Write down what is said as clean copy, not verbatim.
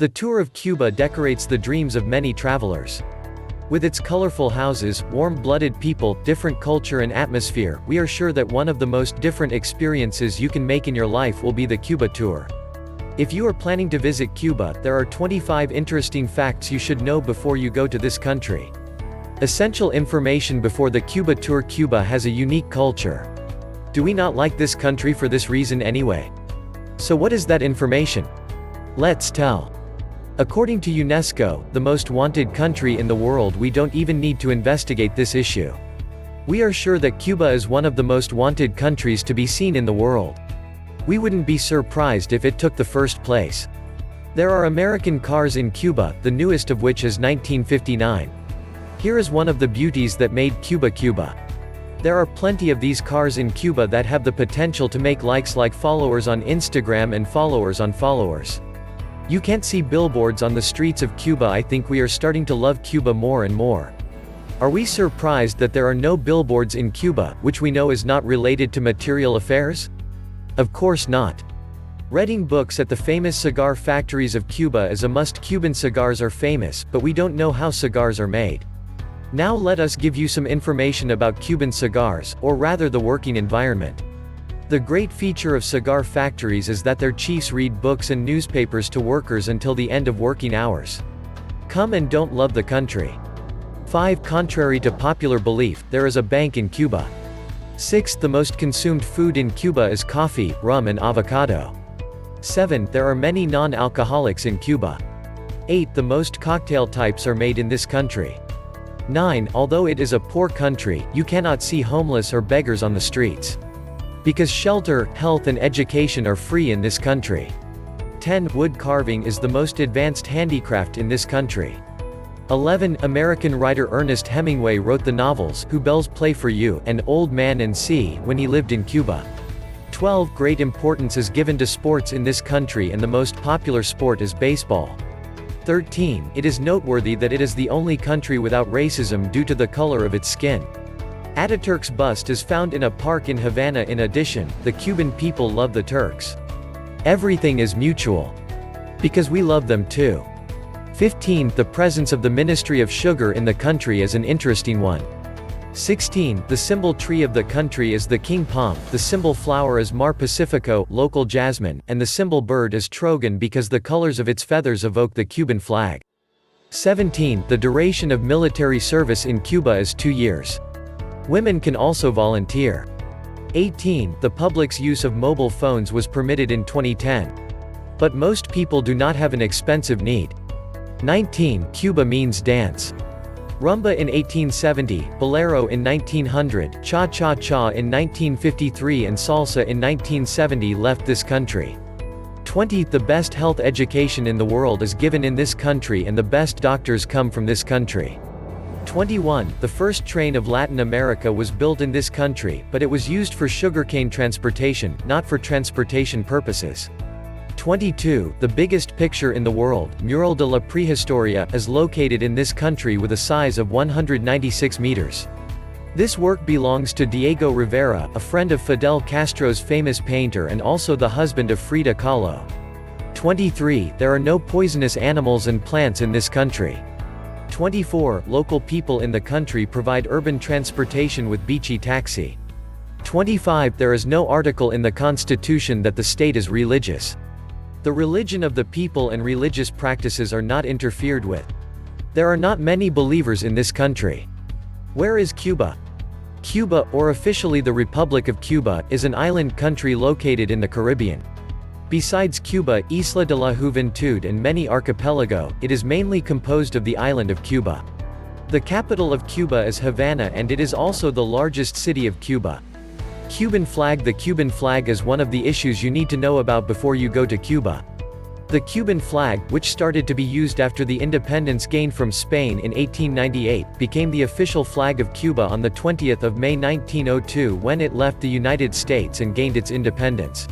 The tour of Cuba decorates the dreams of many travelers. With its colorful houses, warm-blooded people, different culture and atmosphere, we are sure that one of the most different experiences you can make in your life will be the Cuba tour. If you are planning to visit Cuba, there are 25 interesting facts you should know before you go to this country. Essential information before the Cuba tour. Cuba has a unique culture. Do we not like this country for this reason anyway? So what is that information? Let's tell. According to UNESCO, the most wanted country in the world, we don't even need to investigate this issue. We are sure that Cuba is one of the most wanted countries to be seen in the world. We wouldn't be surprised if it took the first place. There are American cars in Cuba, the newest of which is 1959. Here is one of the beauties that made Cuba Cuba. There are plenty of these cars in Cuba that have the potential to make likes like followers on Instagram and followers on followers. You can't see billboards on the streets of Cuba. I think we are starting to love Cuba more and more. Are we surprised that there are no billboards in Cuba, which we know is not related to material affairs? Of course not. Reading books at the famous cigar factories of Cuba is a must. Cuban cigars are famous, but we don't know how cigars are made. Now let us give you some information about Cuban cigars, or rather the working environment. The great feature of cigar factories is that their chiefs read books and newspapers to workers until the end of working hours. Come and don't love the country. 5. Contrary to popular belief, there is a bank in Cuba. 6. The most consumed food in Cuba is coffee, rum and avocado. 7. There are many non-alcoholics in Cuba. 8. The most cocktail types are made in this country. 9. Although it is a poor country, you cannot see homeless or beggars on the streets. Because shelter, health and education are free in this country. 10. Wood carving is the most advanced handicraft in this country. 11. American writer Ernest Hemingway wrote the novels Who Bells Play for You and Old Man and Sea when he lived in Cuba. 12. Great importance is given to sports in this country and the most popular sport is baseball. 13. It is noteworthy that it is the only country without racism due to the color of its skin. Ataturk's bust is found in a park in Havana. In addition, the Cuban people love the Turks. Everything is mutual. Because we love them too. 15. The presence of the Ministry of Sugar in the country is an interesting one. 16. The symbol tree of the country is the king palm, the symbol flower is Mar Pacifico, local jasmine, and the symbol bird is trogon because the colors of its feathers evoke the Cuban flag. 17. The duration of military service in Cuba is 2 years. Women can also volunteer. 18. The public's use of mobile phones was permitted in 2010. But most people do not have an expensive need. 19. Cuba means dance. Rumba in 1870, bolero in 1900, cha-cha-cha in 1953 and salsa in 1970 left this country. 20. The best health education in the world is given in this country and the best doctors come from this country. 21. The first train of Latin America was built in this country, but it was used for sugarcane transportation, not for transportation purposes. 22. The biggest picture in the world, Mural de la Prehistoria, is located in this country with a size of 196 meters. This work belongs to Diego Rivera, a friend of Fidel Castro's famous painter and also the husband of Frida Kahlo. 23. There are no poisonous animals and plants in this country. 24. Local people in the country provide urban transportation with beachy taxi. 25. There is no article in the Constitution that the state is religious. The religion of the people and religious practices are not interfered with. There are not many believers in this country. Where is Cuba? Cuba, or officially the Republic of Cuba, is an island country located in the Caribbean. Besides Cuba, Isla de la Juventud and many archipelago, it is mainly composed of the island of Cuba. The capital of Cuba is Havana and it is also the largest city of Cuba. Cuban flag. The Cuban flag is one of the issues you need to know about before you go to Cuba. The Cuban flag, which started to be used after the independence gained from Spain in 1898, became the official flag of Cuba on the 20th of May 1902 when it left the United States and gained its independence.